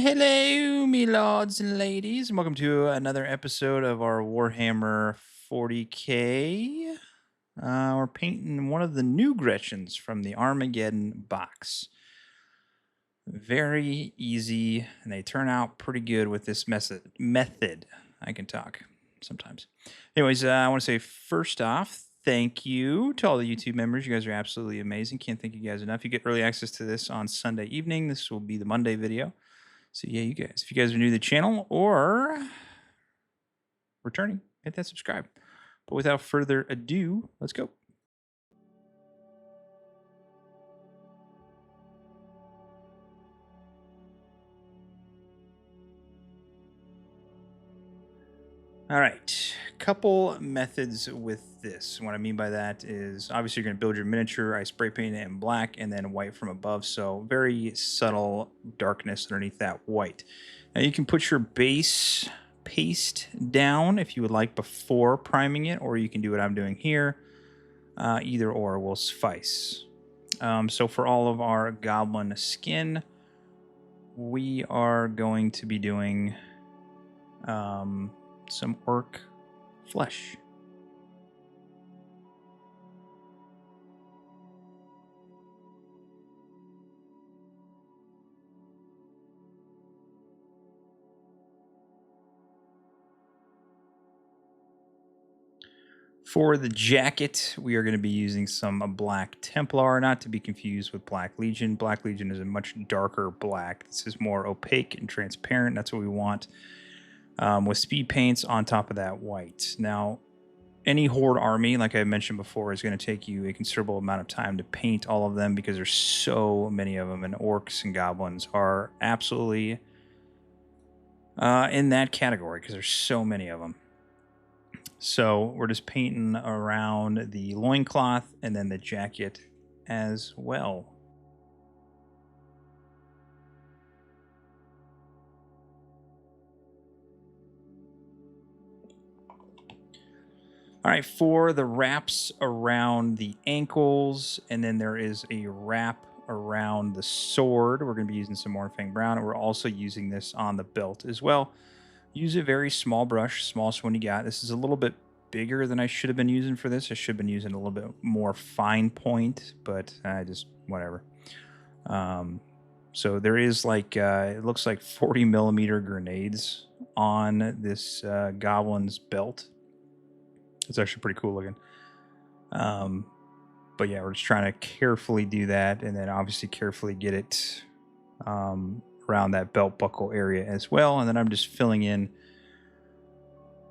Hello, me lords and ladies, and welcome to another episode of our Warhammer 40k. We're painting one of the new Gretchins from the Armageddon box. Very easy, and they turn out pretty good with this method. I can talk sometimes. Anyways, I want to say first off, thank you to all the YouTube members. You guys are absolutely amazing. Can't thank you guys enough. You get early access to this on Sunday evening. This will be the Monday video. So yeah, you guys, if you guys are new to the channel or returning, hit that subscribe. But without further ado, let's go. All right, couple methods with this. What I mean by that is obviously you're going to build your miniature. I spray paint it in black and then white from above, so very subtle darkness underneath that white. Now you can put your base paste down if you would like before priming it, or you can do what I'm doing here. Either or will suffice. So for all of our goblin skin, we are going to be doing some Orruk Flesh. For the jacket, we are going to be using some Black Templar, not to be confused with Black Legion. Black Legion is a much darker black. This is more opaque and transparent. That's what we want. With speed paints on top of that white. Now, any Horde army, like I mentioned before, is going to take you a considerable amount of time to paint all of them because there's so many of them, and orcs and goblins are absolutely in that category because there's so many of them. So we're just painting around the loincloth and then the jacket as well. All right, for the wraps around the ankles, and then there is a wrap around the sword. We're going to be using some Mournfamg Brown, and we're also using this on the belt as well. Use a very small brush, smallest one you got. This is a little bit bigger than I should have been using for this. I should have been using a little bit more fine point, but I just, whatever. So there is like, it looks like 40 millimeter grenades on this goblin's belt. It's actually pretty cool looking. But yeah, we're just trying to carefully do that, and then obviously carefully get it around that belt buckle area as well. And then I'm just filling in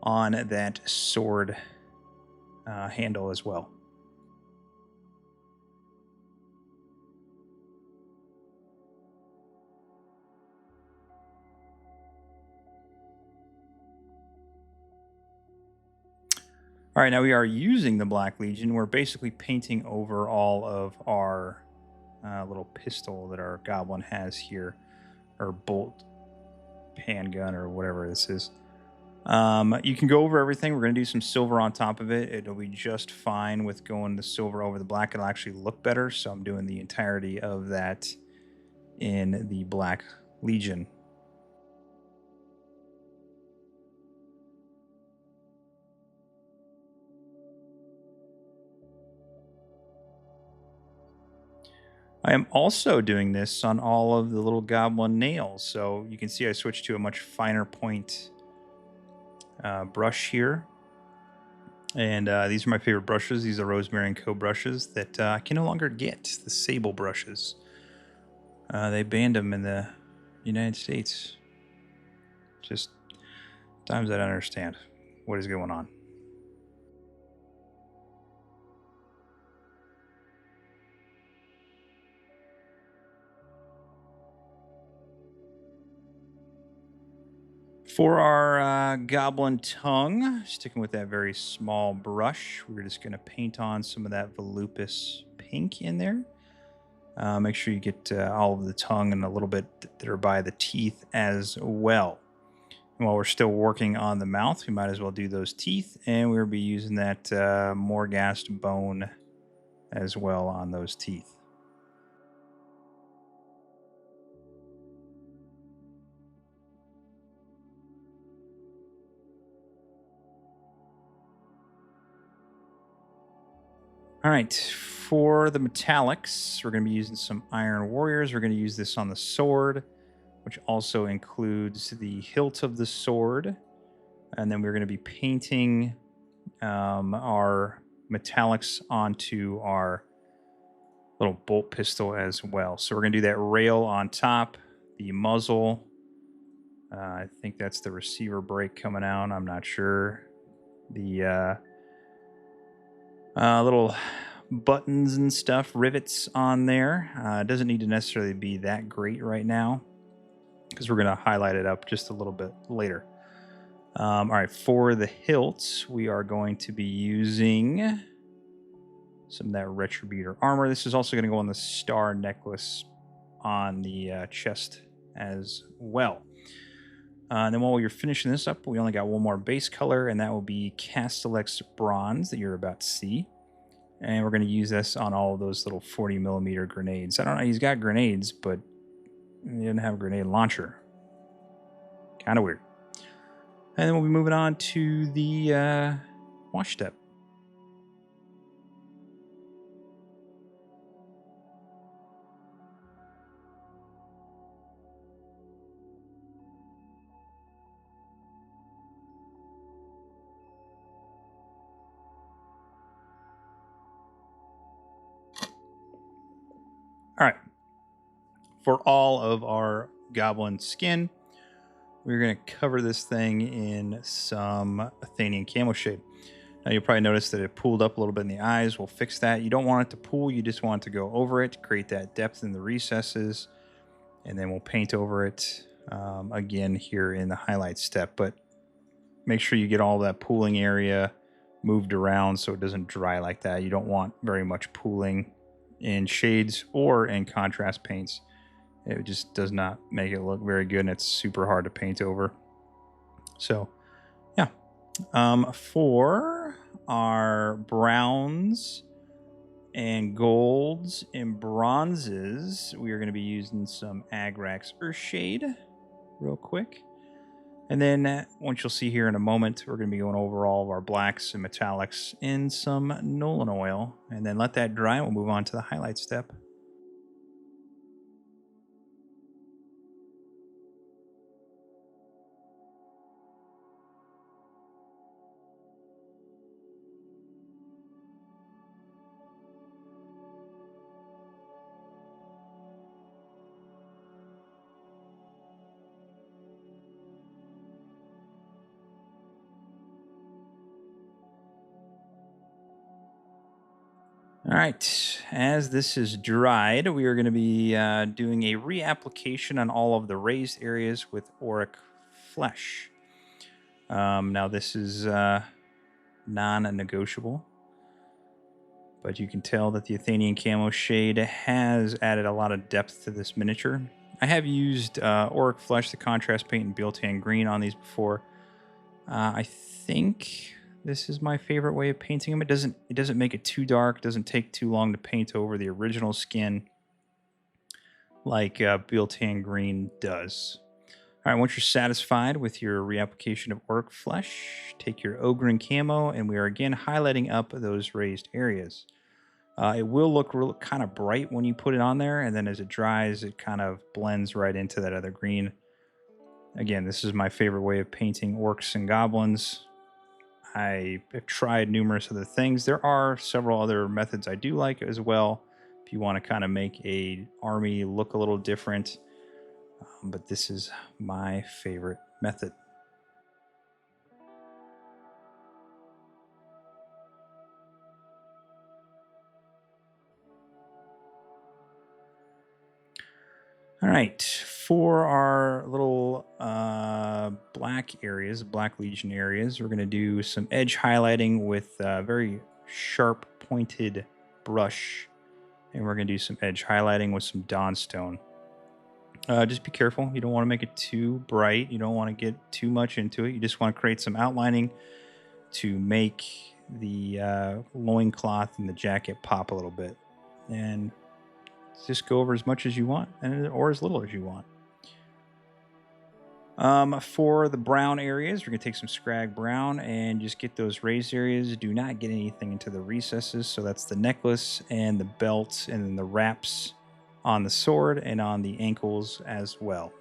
on that sword handle as well. All right, now we are using the Black Legion. We're basically painting over all of our little pistol that our goblin has here, or bolt handgun, or whatever this is. You can go over everything. We're going to do some silver on top of it. It'll be just fine with going the silver over the black. It'll actually look better, so I'm doing the entirety of that in the Black Legion. I am also doing this on all of the little goblin nails. So you can see I switched to a much finer point brush here. And these are my favorite brushes. These are Rosemary & Co. brushes that I can no longer get, the Sable brushes. They banned them in the United States. Just times I don't understand what is going on. For our goblin tongue, sticking with that very small brush, we're just going to paint on some of that Volupus Pink in there. Make sure you get all of the tongue and a little bit that are by the teeth as well. And while we're still working on the mouth, we might as well do those teeth, and we'll be using that Morghast Bone as well on those teeth. All right, for the metallics, we're going to be using some Iron Warriors. We're going to use this on the sword, which also includes the hilt of the sword. And then we're going to be painting our metallics onto our little bolt pistol as well. So we're going to do that rail on top, the muzzle. I think that's the receiver brake coming out. I'm not sure. The little buttons and stuff, rivets on there. It doesn't need to necessarily be that great right now because we're going to highlight it up just a little bit later. All right, for the hilts, we are going to be using some of that Retributor Armour. This is also going to go on the star necklace on the chest as well. And then while you're finishing this up, we only got one more base color, and that will be Castellax Bronze that you're about to see. And we're going to use this on all of those little 40mm grenades. I don't know, he's got grenades, but he doesn't have a grenade launcher. Kind of weird. And then we'll be moving on to the wash step. All right. For all of our goblin skin, we're going to cover this thing in some Athenian Camoshade. Now, you'll probably notice that it pooled up a little bit in the eyes. We'll fix that. You don't want it to pool. You just want it to go over it, create that depth in the recesses, and then we'll paint over it again here in the highlight step. But make sure you get all that pooling area moved around so it doesn't dry like that. You don't want very much pooling in shades or in contrast paints. It just does not make it look very good, and it's super hard to paint over. So, yeah. For our browns and golds and bronzes, we are going to be using some Agrax Earthshade real quick. And then once you'll see here in a moment, we're going to be going over all of our blacks and metallics in some Nulin Oil. And then let that dry, and we'll move on to the highlight step. All right, as this is dried, we are going to be doing a reapplication on all of the raised areas with Orruk Flesh. Now, this is non-negotiable, but you can tell that the Athenian Camoshade has added a lot of depth to this miniature. I have used Orruk Flesh, the contrast paint, and Biltan Green on these before. I think this is my favorite way of painting them. It doesn't make it too dark. It doesn't take too long to paint over the original skin like Biltan Green does. All right, once you're satisfied with your reapplication of Orruk Flesh, take your Ogryn Camo, and we are again highlighting up those raised areas. It will look kind of bright when you put it on there, and then as it dries, it kind of blends right into that other green. Again, this is my favorite way of painting orcs and goblins. I have tried numerous other things. There are several other methods I do like as well, if you want to kind of make a army look a little different. But this is my favorite method. All right, for our little black areas, Black Legion areas, we're going to do some edge highlighting with a very sharp pointed brush. And we're going to do some edge highlighting with some Dawnstone. Just be careful. You don't want to make it too bright. You don't want to get too much into it. You just want to create some outlining to make the loincloth and the jacket pop a little bit. And just go over as much as you want or as little as you want. For the brown areas, we're going to take some Skrag Brown and just get those raised areas. Do not get anything into the recesses. So that's the necklace and the belt and then the wraps on the sword and on the ankles as well.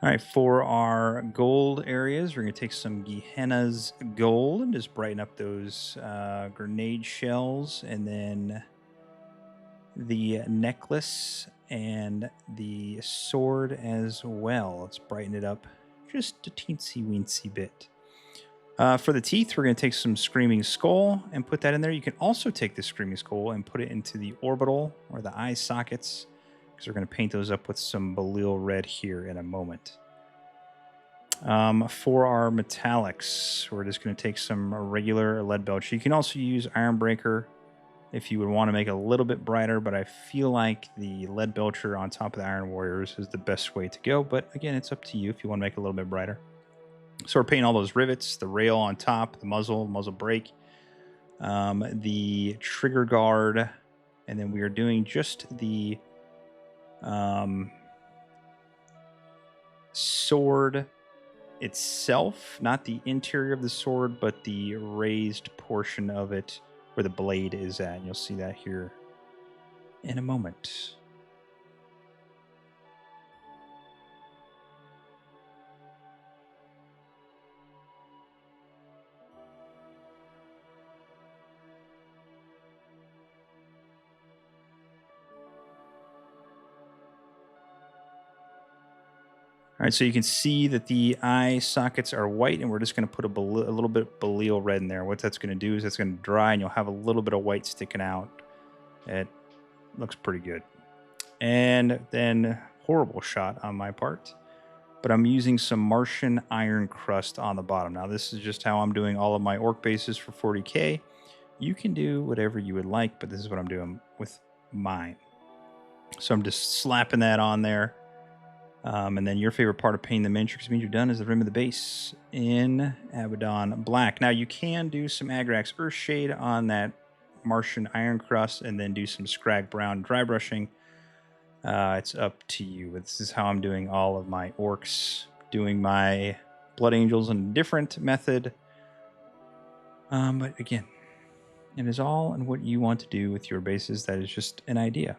All right, for our gold areas, we're going to take some Gehenna's gold and just brighten up those grenade shells, and then the necklace and the sword as well. Let's brighten it up just a teensy-weensy bit. For the teeth, we're going to take some Screaming Skull and put that in there. You can also take the Screaming Skull and put it into the orbital or the eye sockets, because we're going to paint those up with some Baal Red here in a moment. For our metallics, we're just going to take some regular Leadbelcher. You can also use Ironbreaker if you would want to make it a little bit brighter, but I feel like the Leadbelcher on top of the Iron Warriors is the best way to go. But again, it's up to you if you want to make it a little bit brighter. So we're painting all those rivets, the rail on top, the muzzle brake, the trigger guard, and then we are doing just the sword itself, not the interior of the sword, but the raised portion of it where the blade is at. And you'll see that here in a moment. All right, so you can see that the eye sockets are white, and we're just going to put a little bit of Baal Red in there. What that's going to do is that's going to dry, and you'll have a little bit of white sticking out. It looks pretty good. And then, horrible shot on my part, but I'm using some Martian Iron Crust on the bottom. Now, this is just how I'm doing all of my orc bases for 40k. You can do whatever you would like, but this is what I'm doing with mine. So I'm just slapping that on there. And then your favorite part of painting the miniature, because means you're done, is the rim of the base in Abaddon Black. Now, you can do some Agrax Earthshade on that Martian Iron Crust and then do some Skrag Brown dry brushing. It's up to you. This is how I'm doing all of my orcs, doing my Blood Angels in a different method. But again, it is all in what you want to do with your bases. That is just an idea.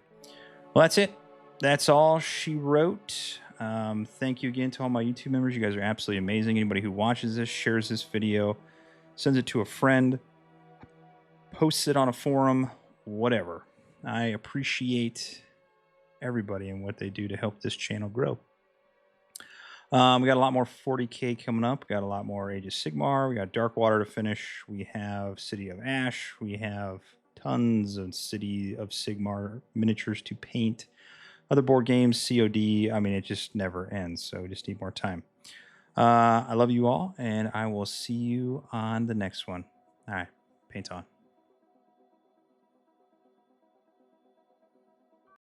Well, that's it. That's all she wrote. Thank you again to all my YouTube members. You guys are absolutely amazing. Anybody who watches this, shares this video, sends it to a friend, posts it on a forum, whatever. I appreciate everybody and what they do to help this channel grow. We got a lot more 40k coming up. We got a lot more Age of Sigmar. We got Darkwater to finish. We have City of Ash. We have tons of City of Sigmar miniatures to paint. Other board games, COD, I mean, it just never ends, so we just need more time. I love you all, and I will see you on the next one. All right, paint on.